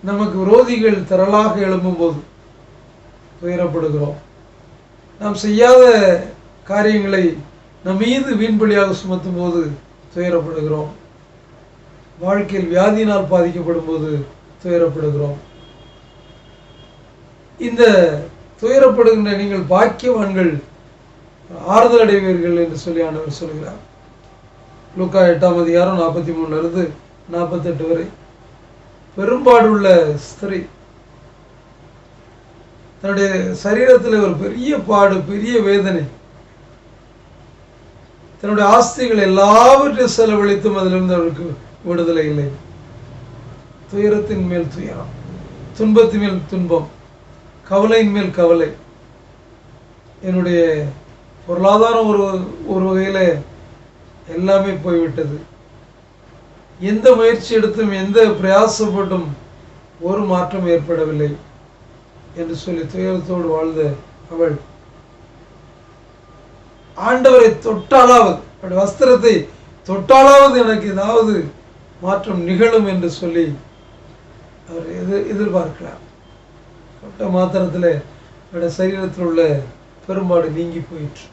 நமக்கு விரோதிகள் திரளாக எழும்பும் போது துயரப்படுகிறோம், நாம் செய்யாத காரியங்களை நம் மீது வீண்பலியாக சுமத்தும் போது துயரப்படுகிறோம், வாழ்க்கையில் வியாதியினால் பாதிக்கப்படும் போது துயரப்படுகிறோம். இந்த துயரப்படுகின்ற நீங்கள் பாக்கியவான்கள், ஆறுதல் அடைவீர்கள் என்று சொல்லி ஆண்டவர் சொல்கிறார். லூக்கா 8ஆம் அதிகாரம் 43 48 வரை. பெரும்பாடுள்ள ஸ்திரீ தன்னுடைய சரீரத்தில் ஒரு பெரிய பாடு, பெரிய வேதனை, தன்னுடைய ஆஸ்திகள் எல்லாவற்றையும் செலவழித்தும் அதிலிருந்து அவருக்கு விடுதலை இல்லை. துயரத்தின் மேல் துயரம், துன்பத்தின் மேல் துன்பம், கவலையின் மேல் கவலை. என்னுடைய பொருளாதாரம் ஒரு வகையில் எல்லாமே போய்விட்டது. எந்த முயற்சி எடுத்தும் எந்த பிரயாசப்பட்டும் ஒரு மாற்றம் ஏற்படவில்லை என்று சொல்லி துயரத்தோடு வாழ்ந்த அவள் ஆண்டவரை தொட்டாலாவது, அவருடைய வஸ்திரத்தை தொட்டாலாவது எனக்கு ஏதாவது மாற்றம் நிகழும் என்று சொல்லி அவர் எதிர்பார்க்கிறார். தொட்ட மாத்திரத்தில் அவருடைய சரீரத்தில் உள்ள பெரும்பாடு நீங்கி போயிற்று.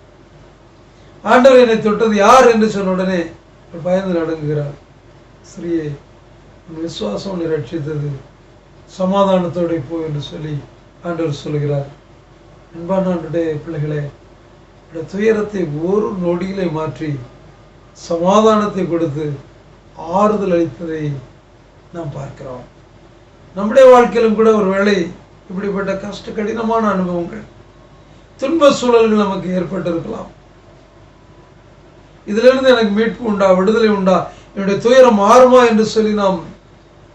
ஆண்டவர் என்னை தொட்டது யார் என்று சொன்ன உடனே பயந்து நடுங்குகிறார். ஸ்ரீயே, உன் விசுவாசம் உன்னை ரட்சித்தது, சமாதானத்தோடு போ என்று சொல்லி ஆண்டவர் சொல்கிறார். அன்பான ஆண்டவருடைய பிள்ளைகளே, துயரத்தை ஒரு நொடியிலே மாற்றி சமாதானத்தை கொடுத்து ஆறுதல் அளித்ததை நாம் பார்க்கிறோம். நம்முடைய வாழ்க்கையிலும் கூட ஒரு வேளை இப்படிப்பட்ட கஷ்ட கடினமான அனுபவங்கள், துன்ப சூழல்கள் நமக்கு ஏற்பட்டிருக்கலாம். இதிலிருந்து எனக்கு மீட்பு உண்டா, விடுதலை உண்டா, என்னுடைய துயரம் மாறுமா என்று சொல்லி நாம்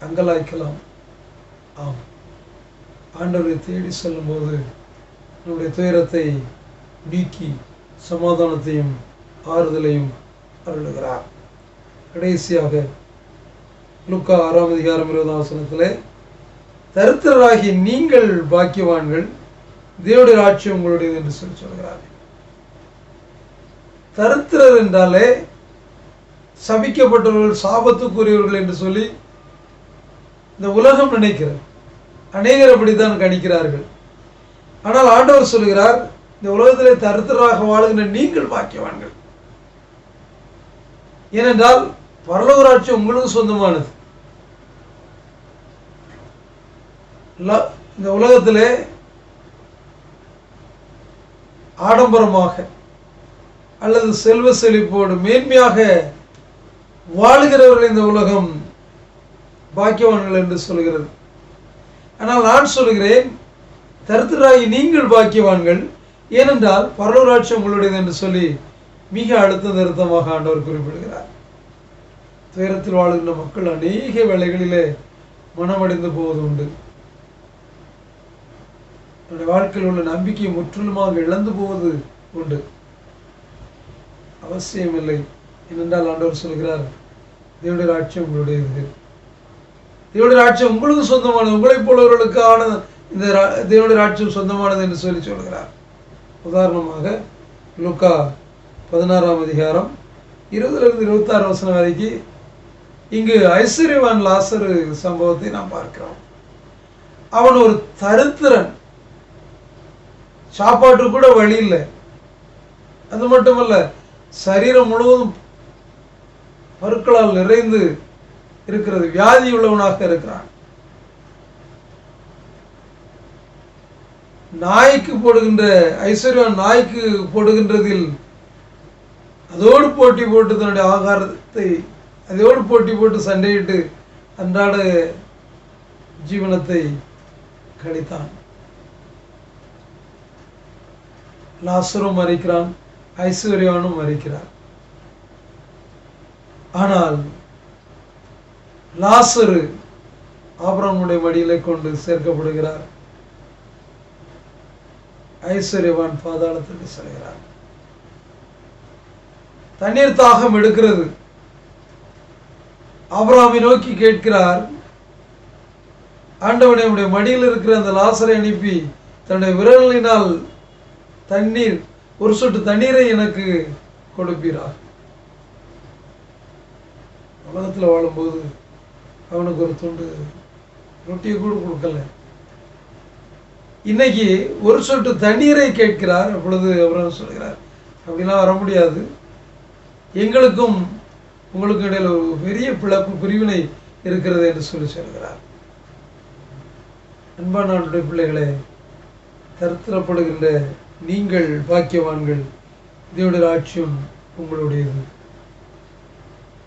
அங்கலாய்க்கலாம். ஆம், ஆண்டவரை தேடி செல்லும் போது நம்முடைய துயரத்தை நீக்கி சமாதானத்தையும் ஆறுதலையும் அருளுகிறார். கடைசியாக லூக்கா 6:20 தரித்திரராகிய நீங்கள் பாக்கியவான்கள், தேவனுடைய ராஜ்யம் உங்களுடையது என்று சொல்லி சொல்கிறார். தரித்திரர் என்றாலே சபிக்கப்பட்டவர்கள், சாபத்துக்குரியவர்கள் என்று சொல்லி இந்த உலகம் நினைக்கிறது. அநேகர் அப்படித்தான் கணிக்கிறார்கள். ஆனால் ஆண்டவர் சொல்கிறார், இந்த உலகத்திலே தரித்திரராக வாழுகின்ற நீங்கள் பாக்கியவான்கள். ஏனென்றால் பரலோக ராஜ்யம் உங்களுக்கு சொந்தமானது. இந்த உலகத்திலே ஆடம்பரமாக அல்லது செல்வ செழிப்போடு மேன்மையாக வாழுகிறவர்கள் இந்த உலகம் பாக்கியவான்கள் என்று சொல்கிறது. ஆனால் நான் சொல்கிறேன், தரித்திரராகி நீங்கள் பாக்கியவான்கள், ஏனென்றால் பரலோக ராஜ்யம் உங்களுடையது என்று சொல்லி மிக அழுத்த நிறுத்தமாக ஆண்டவர் குறிப்பிடுகிறார். துயரத்தில் வாழுகின்ற மக்கள் அநேக வேளைகளிலே மனமடைந்து போவது உண்டு. என்னுடைய வாழ்க்கையில் உள்ள நம்பிக்கையை முற்றிலுமாக இழந்து போவது உண்டு. அவசியமில்லை. ஏனென்றால் ஆண்டவர் சொல்கிறார், தேவனுடைய ராஜ்யம் உங்களுடையது, தேவனுடைய ராஜ்யம் உங்களுக்கு சொந்தமானது, உங்களைப் போலவர்களுக்கான இந்த தேவனுடைய ராஜ்யம் சொந்தமானது என்று சொல்லி சொல்கிறார். உதாரணமாக லூக்கா 16:20-26 வரைக்கும் இங்கு ஐஸ்வர்யவான் லாசரு சம்பவத்தை நாம் பார்க்கிறோம். அவன் ஒரு தரித்திரன், சாப்பாட்டு கூட வழி இல்லை. அது மட்டுமல்ல, சரீரம் முழுவதும் பருக்களால் நிறைந்து இருக்கிறது, வியாதி உள்ளவனாக இருக்கிறான். நாய்க்கு போடுகின்ற ஐஸ்வர்யவான் நாய்க்கு போடுகின்றதில் அதோடு போட்டி போட்டு தன்னுடைய ஆகாரத்தை அதோடு போட்டி போட்டு சண்டையிட்டு அன்றாட ஜீவனத்தை கழித்தான். லாசரும் மறிக்கிறான், ஐஸ்வர்யவானும் மறிக்கிறார். ஆனால் லாசரு ஆபிரகாமுடைய மடியிலே கொண்டு சேர்க்கப்படுகிறார், ஐஸ்வர்யவான் பாதாளத்திற்கு செல்கிறார். தண்ணீர் தாகம் எடுக்கிறது. ஆபிரகாமை நோக்கி கேட்கிறார், ஆண்டவனே, உடைய மடியில் இருக்கிற அந்த லாசரை அனுப்பி தன்னுடைய விரலினால் தண்ணீர், ஒரு சொட்டு தண்ணீரை எனக்கு கொடுப்பீரார். உலகத்தில் வாழும்போது அவனுக்கு ஒரு துண்டு ரொட்டியை கூட கொடுக்கல. இன்னைக்கு ஒரு சொட்டு தண்ணீரை கேட்கிறார். அப்பொழுது ஆபிரகாம் சொல்கிறார், அப்படிலாம் வர முடியாது, எங்களுக்கும் உங்களுக்கு இடையில் ஒரு பெரிய பிரிவினை இருக்கிறது என்று சொல்லி சொல்கிறார். அன்பான ஆண்டவருடைய பிள்ளைகளே, தரித்திரப்படுகின்ற நீங்கள் பாக்கியவான்கள், தேவனுடைய ராஜ்யம் உங்களுடையது.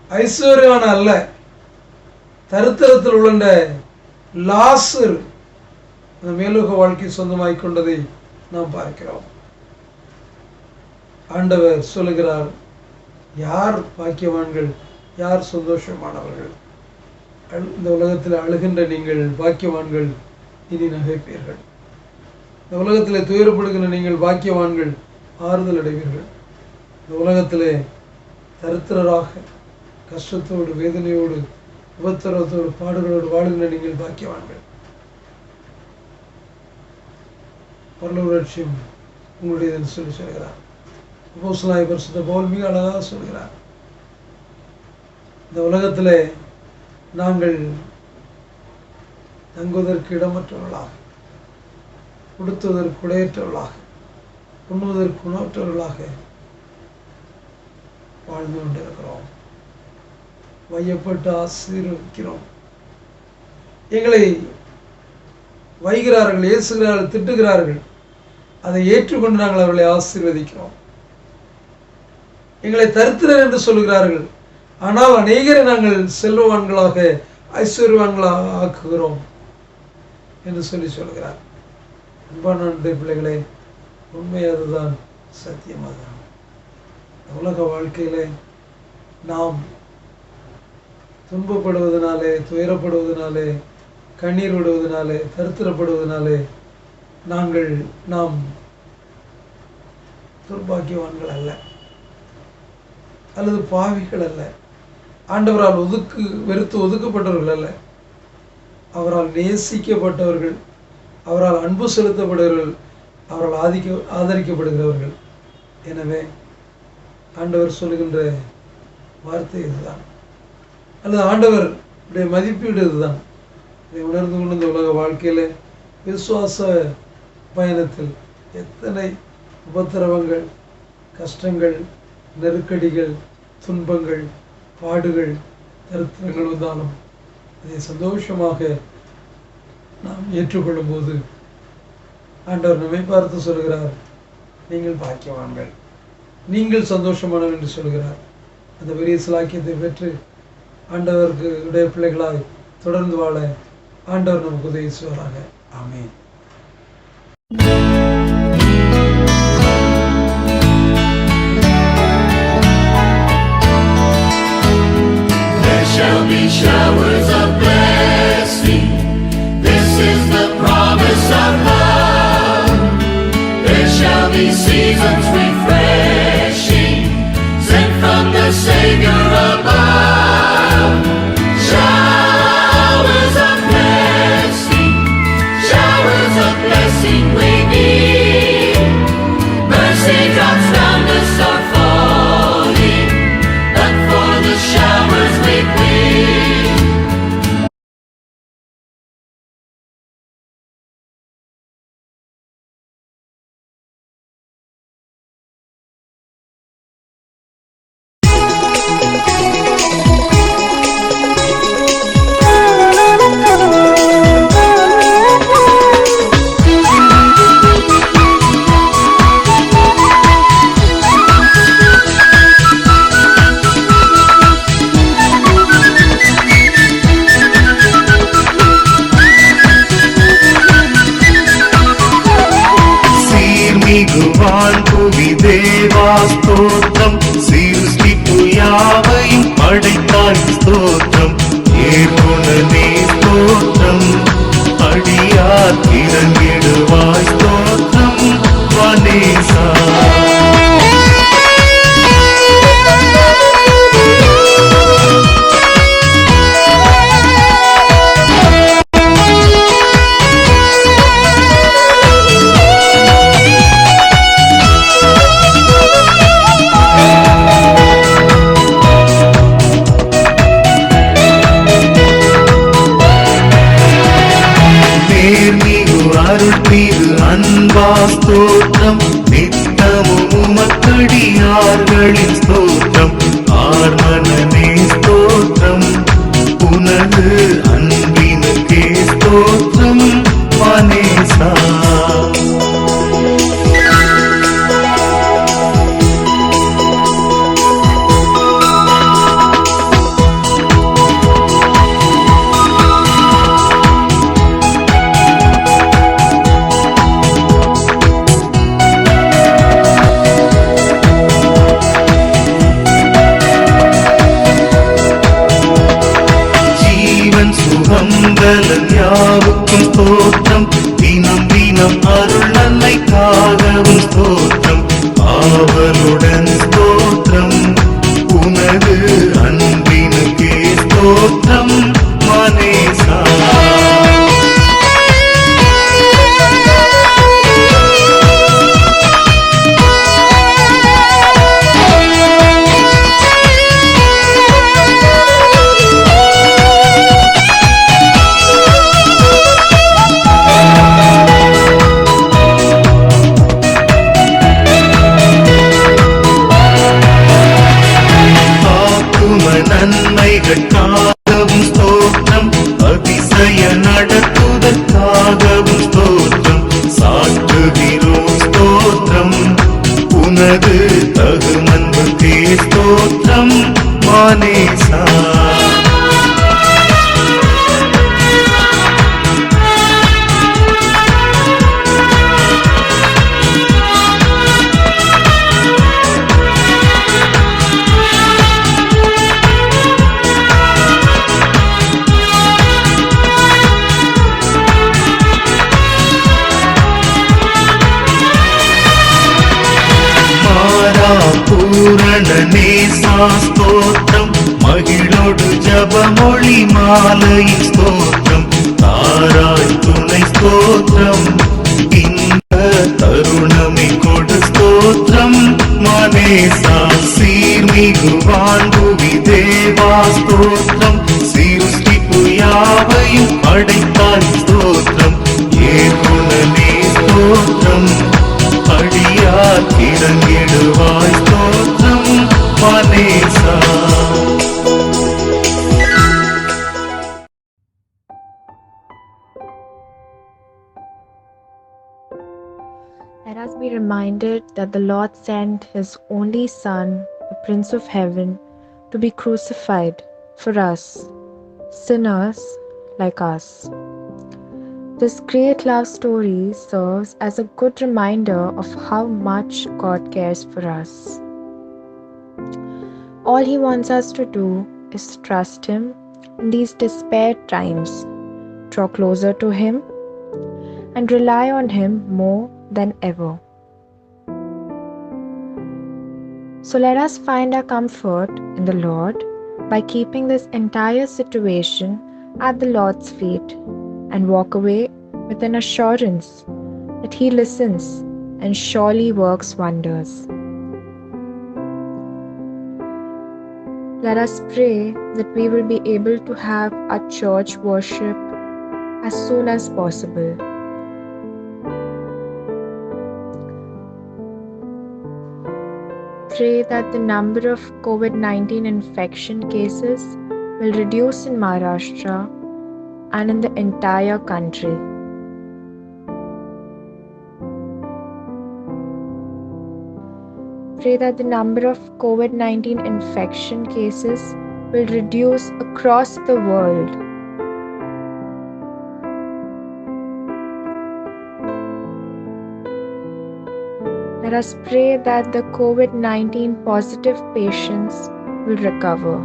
ஐஸ்வர்யவான் அல்ல, தரித்திரத்தில் உள்ள லாசர் அந்த மேலோக வாழ்க்கை சொந்தமாய் கொண்டதை நாம் பார்க்கிறோம். ஆண்டவர் சொல்லுகிறார், யார் பாக்கியவான்கள், யார் சந்தோஷமானவர்கள்? இந்த உலகத்தில் அழுகின்ற நீங்கள் பாக்கியவான்கள், இனி நகைப்பீர்கள். இந்த உலகத்தில் துயரப்படுகின்ற நீங்கள் பாக்கியவான்கள், ஆறுதல் அடைவீர்கள். இந்த உலகத்திலே தரித்திரராக கஷ்டத்தோடு, வேதனையோடு, உபத்திரவத்தோடு, பாடுகளோடு வாழுகின்ற நீங்கள் பாக்கியவான்கள். பரலோக ராஜ்யம் உங்களுடையதுன்னு சொல்லி சொல்கிறார். அப்போஸ்தலனாகிய பரிசுத்த பவுல் மிக அழகாக சொல்கிறார். இந்த உலகத்திலே நாங்கள் தங்குவதற்கு இடமற்றவர்களாக, உடுத்துவதற்கு உடையற்றவர்களாக, உண்ணுவதற்கு உணவற்றவர்களாக வாழ்ந்து கொண்டிருக்கிறோம். வையப்பட்டு ஆசீர்வதிக்கிறோம். எங்களை வைகிறார்கள், ஏசுகிறார்கள், திட்டுகிறார்கள். அதை ஏற்றுக்கொண்டு நாங்கள் அவர்களை ஆசீர்வதிக்கிறோம். எங்களை தரித்திரர் என்று சொல்கிறார்கள், ஆனால் அநேகரை நாங்கள் செல்வவான்களாக, ஐஸ்வர்யவான்களாக ஆக்குகிறோம் என்று சொல்லி சொல்கிறார். அன்பான பிள்ளைகளே, உண்மை அதுதான், சத்தியம் அதுதான். உலக வாழ்க்கையிலே நாம் துன்பப்படுவதனாலே, துயரப்படுவதனாலே, கண்ணீர் விடுவதனாலே, தரித்திரப்படுவதனாலே நாம் துர்பாக்கியவான்கள் அல்ல, அல்லது பாவிகள் அல்ல. ஆண்டவரால் வெறுத்து ஒதுக்கப்பட்டவர்கள் அல்ல, அவரால் நேசிக்கப்பட்டவர்கள், அவரால் அன்பு செலுத்தப்படுகிறவர்கள், அவரால் ஆதரிக்கப்படுகிறவர்கள். எனவே ஆண்டவர் சொல்லுகின்ற வார்த்தை இதுதான், அல்லது ஆண்டவருடைய மதிப்பீடு இதுதான். இதை உணர்ந்து கொண்டு இந்த உலக வாழ்க்கையில் விசுவாச பயணத்தில் எத்தனை உபத்திரவங்கள், கஷ்டங்கள், நெருக்கடிகள், துன்பங்கள், பாடுகள், தரித்திரங்கள் வந்தாலும் அதை சந்தோஷமாக நாம் ஏற்றுக்கொள்ளும் போது ஆண்டவர் நம்மை பார்த்து சொல்கிறார், நீங்கள் பாக்கியவான்கள், நீங்கள் சந்தோஷமானவர் என்று சொல்கிறார். அந்த பெரிய சிலாக்கியத்தை பெற்று ஆண்டவருக்கு உடைய பிள்ளைகளாய் தொடர்ந்து வாழ ஆண்டவர் நமக்கு உதவி செய்வாராக. ஆமென்.
There shall be showers of blessing. This is the promise of love. There shall be seasons refreshing, sent from the Savior above. Showers of blessing, showers of blessing we need. Mercy drops round us are falling, but for the showers we plead.
சீர்மிகுவான் புவி தேவா ஸ்தோத்திரம், சிருஷ்டிப்பு யாவையும் படைத்தாய் ஸ்தோத்திரம், ஏற்புணனே ஸ்தோத்திரம், அடியார் இறங்கிடுவாய் ஸ்தோத்திரம் வனேசா. நேர்மிகு அருள்மிகு அன்பா ஸ்தோத்திரம், நித்தமும் உமக்கடியார்களின் ஸ்தோத்திரம், ஆர்மனனே ஸ்தோத்திரம், உனது அன்பினுக்கே ஸ்தோத்திரம் வனேசா. நம் அருள் அன்னைக்காகவும் ஸ்தோத்திரம், ஆவலுடன் ஸ்தோத்திரம், உனது அன்பினுக்கே ஸ்தோத்திரம் மனேசா. நன்மைகளுக்காகவும் ஸ்தோத்திரம், அதிசய நடத்துதற்காகவும் ஸ்தோத்திரம், சாற்றுகிறோம் ஸ்தோத்திரம், உனது தகுமன்புக்கே ஸ்தோத்திரம் மனேசா. பூரணனே ஸ்தோத்திரம், மகிழோடு ஜபமொழி மாலையின் ஸ்தோத்திரம், தாராய் துணை ஸ்தோத்திரம், இந்த தருணமே கொடு ஸ்தோத்திரம் மனேசா. சீர்மிகு வான்புவி தேவா ஸ்தோத்திரம், சிருஷ்டிப்பு யாவையும் படைத்தாய் ஸ்தோத்திரம், ஏகுணனே ஸ்தோத்திரம், அடியார் இறங்கிடுவாய் ஸ்தோத்திரம் மனேசா.
Let us be reminded that the Lord sent His only Son, the Prince of Heaven, to be crucified for us, sinners like us. This great love story serves as a good reminder of how much God cares for us. All He wants us to do is trust Him in these despair times, draw closer to Him, and rely on Him more than ever. So let us find our comfort in the Lord by keeping this entire situation at the Lord's feet and walk away with an assurance that He listens and surely works wonders. Let us pray that we will be able to have our church worship as soon as possible. Pray that the number of COVID-19 infection cases will reduce in Maharashtra and in the entire country. Pray that the number of COVID-19 infection cases will reduce across the world. Let us pray that the COVID-19 positive patients will recover.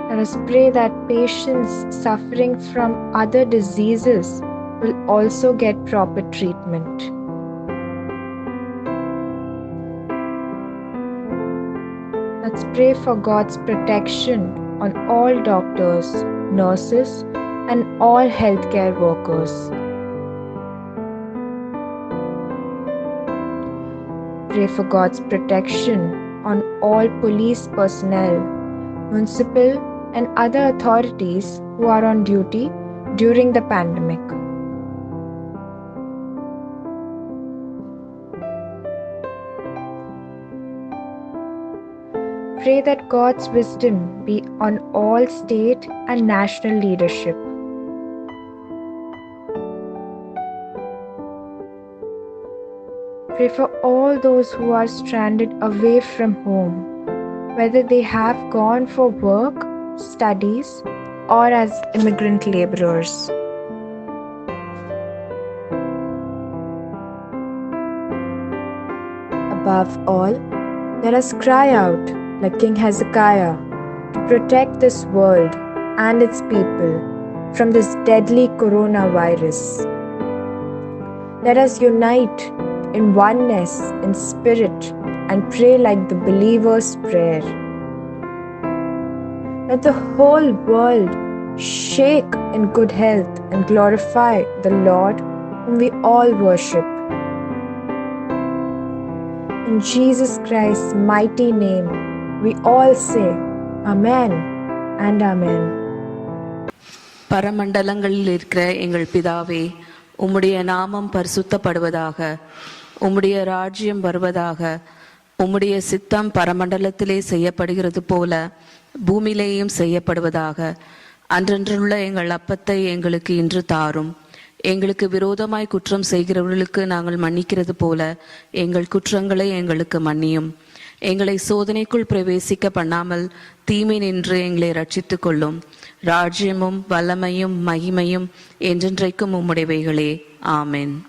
Let us pray that patients suffering from other diseases will also get proper treatment. Let's pray for God's protection on all doctors, nurses, and all healthcare workers. Pray for God's protection on all police personnel, municipal and other authorities who are on duty during the pandemic. Pray that God's wisdom be on all state and national leadership. Pray for all those who are stranded away from home, whether they have gone for work, studies, or as immigrant laborers. Above all, let us cry out like King Hezekiah to protect this world and its people from this deadly coronavirus. Let us unite in oneness in spirit and pray like the believer's prayer. Let the whole world shake in good health and glorify the Lord whom we all worship. In Jesus Christ's mighty name, we all say Amen and Amen.
பரமண்டலங்களில் இருக்கிற எங்கள் பிதாவே, உம்முடைய நாமம் பரிசுத்தப்படுவதாக, உம்முடைய ராஜ்யம் வருவதாக, உம்முடைய சித்தம் பரமண்டலத்திலே செய்யப்படுகிறது போல பூமியிலேயும் செய்யப்படுவதாக. அன்றன்றுள்ள எங்கள் அப்பத்தை எங்களுக்கு இன்று தாரும். எங்களுக்கு விரோதமாய் குற்றம் செய்கிறவர்களுக்கு நாங்கள் மன்னிக்கிறது போல எங்கள் குற்றங்களை எங்களுக்கு மன்னியும். எங்களை சோதனைக்குள் பிரவேசிக்க பண்ணாமல் தீமை நின்று எங்களை ரட்சித்துக் கொள்ளும். ராஜ்யமும் வல்லமையும் மகிமையும் என்றென்றைக்கும் உம்முடையவைகளே. ஆமென்.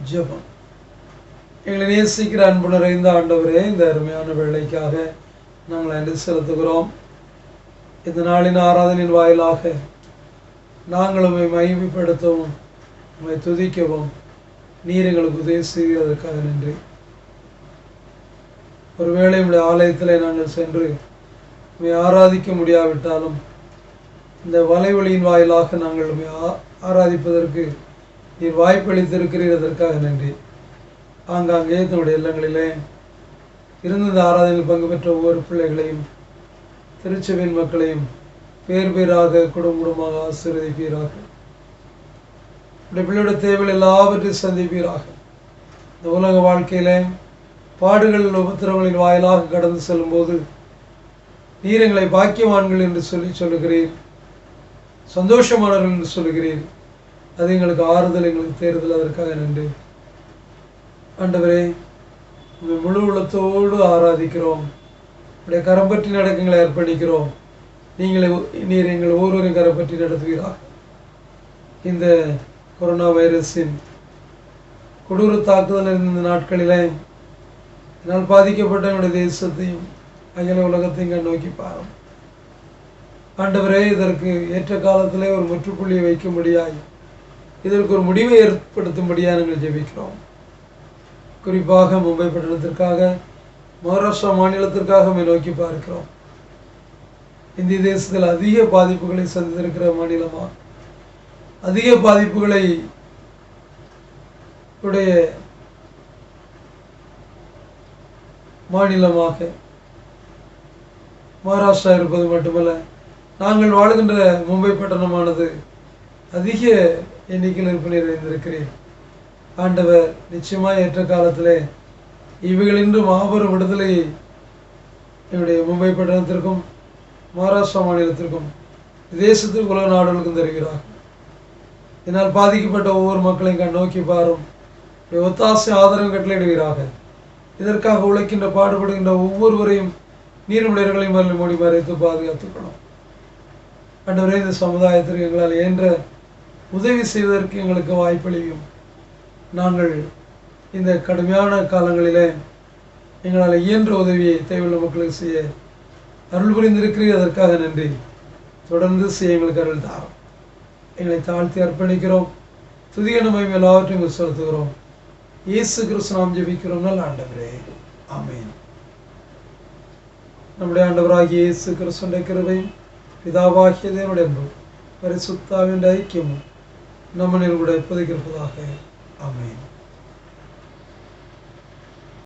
ஜெபம். எங்களை நேசிக்கிற அன்பு நிறைந்த ஆண்டவரே, இந்த அருமையான வேளைக்காக நாங்கள் நன்றி செலுத்துகிறோம். இந்த நாளின் ஆராதனையின் வாயிலாக நாங்கள் உம்மை மகிமைப்படுத்தவும் உம்மை துதிக்கவும் நீர் எங்களுக்கு உதவி செய்வதற்காக நன்றி. ஒருவேளை உடைய ஆலயத்தில் நாங்கள் சென்று உம்மை ஆராதிக்க முடியாவிட்டாலும் இந்த வலைவழியின் வாயிலாக நாங்கள் உம்மை ஆராதிப்பதற்கு நீர் வாய்ப்பளித்திருக்கிறீர், அதற்காக நன்றி. ஆங்காங்கே தன்னுடைய இல்லங்களிலே இருந்து இந்த ஆராதனையில் பங்கு பெற்ற ஒவ்வொரு பிள்ளைகளையும் திருச்சபையின் மக்களையும் பேர் பேராக குடும்பமாக ஆசீர்வதிப்பீராக. பிள்ளையுடைய தேவைகள் எல்லாவற்றையும் சந்திப்பீராக. இந்த உலக வாழ்க்கையில பாடுகள் உபத்திரங்களின் வாயிலாக கடந்து செல்லும் போது நீர் எங்களை பாக்கியவான்கள் என்று சொல்லுகிறீர், சந்தோஷமானவர்கள் என்று சொல்லுகிறீர். அது எங்களுக்கு ஆறுதல், எங்களுக்கு தேர்தல். அதற்காக நன்றி ஆண்டவரே. உம்மை முழு உள்ளத்தோடு ஆராதிக்கிறோம். உடைய கரம் பற்றி நடக்கங்களை அர்ப்பணிக்கிறோம். நீர் எங்கள் ஒவ்வொருவரையும் கரம் பற்றி நடத்துவீராக. இந்த கொரோனா வைரஸின் கொடூர தாக்குதல் இருந்த நாட்களிலே இதனால் பாதிக்கப்பட்ட என்னுடைய தேசத்தையும் அகில உலகத்தையும் கண் நோக்கி பாரும் ஆண்டவரே. இதற்கு ஏற்ற காலத்திலே ஒரு முற்றுப்புள்ளியை வைக்கும்படியாய், இதற்கு ஒரு முடிவை ஏற்படுத்தும்படியாக நாங்கள் ஜெபிக்கிறோம். குறிப்பாக மும்பை பட்டணத்திற்காக, மகாராஷ்டிரா மாநிலத்திற்காக நோக்கி பார்க்கிறோம். இந்திய தேசத்தில் அதிக பாதிப்புகளை சந்தித்திருக்கிற மாநிலமாக, அதிக பாதிப்புகளை உடைய மாநிலமாக மகாராஷ்டிரா இருப்பது மட்டுமல்ல, நாங்கள் வாழ்கின்ற மும்பை பட்டணமானது அதிக எண்ணிக்கையில் இருப்பதை நிறைந்திருக்கிறேன். ஆண்டவர் நிச்சயமாக ஏற்ற காலத்திலே இவைகளின்று மாபெரும் விடுதலையை என்னுடைய மும்பை பட்டணத்திற்கும் மகாராஷ்டிரா மாநிலத்திற்கும் தேசத்திற்கு உலக நாடுகளுக்கும் தருகிறார். இதனால் பாதிக்கப்பட்ட ஒவ்வொரு மக்களையும் கண் நோக்கி பாரும், ஒத்தாசை ஆதரவு கட்டளையிடுவீராக. இதற்காக உழைக்கின்ற பாடுபடுகின்ற ஒவ்வொருவரையும் நீர்முடையர்களையும் வரல மூடி மறைத்து பாதுகாத்துக்கணும். ஆண்டவரே, இந்த சமுதாயத்திற்கு எங்களால் இயன்ற உதவி செய்வதற்கு எங்களுக்கு வாய்ப்பளியும். நாங்கள் இந்த கடுமையான காலங்களிலே எங்களால் இயன்ற உதவியை தேவையுள்ள மக்களுக்கு செய்ய அருள் புரிந்திருக்கிறீர், அதற்காக நன்றி. தொடர்ந்து செய்ய எங்களுக்கு அருள் தாரும். எங்களை தாழ்த்தி அர்ப்பணிக்கிறோம். துதிய நன்மை எல்லாவற்றையும் செலுத்துகிறோம். இயேசு கிறிஸ்து நாம் ஜெபிக்கிறோம் நல்ல ஆண்டவரே, ஆமென். நம்முடைய ஆண்டவராகிய இயேசு கிறிஸ்துவின் கிருபையும் பிதாவாகிய தேவனுடைய அன்பும் பரிசுத்த ஆவியின் ஐக்கியமும் நம்மில் கூட இப்போதைக்கு இருப்பதாக. ஆமென்.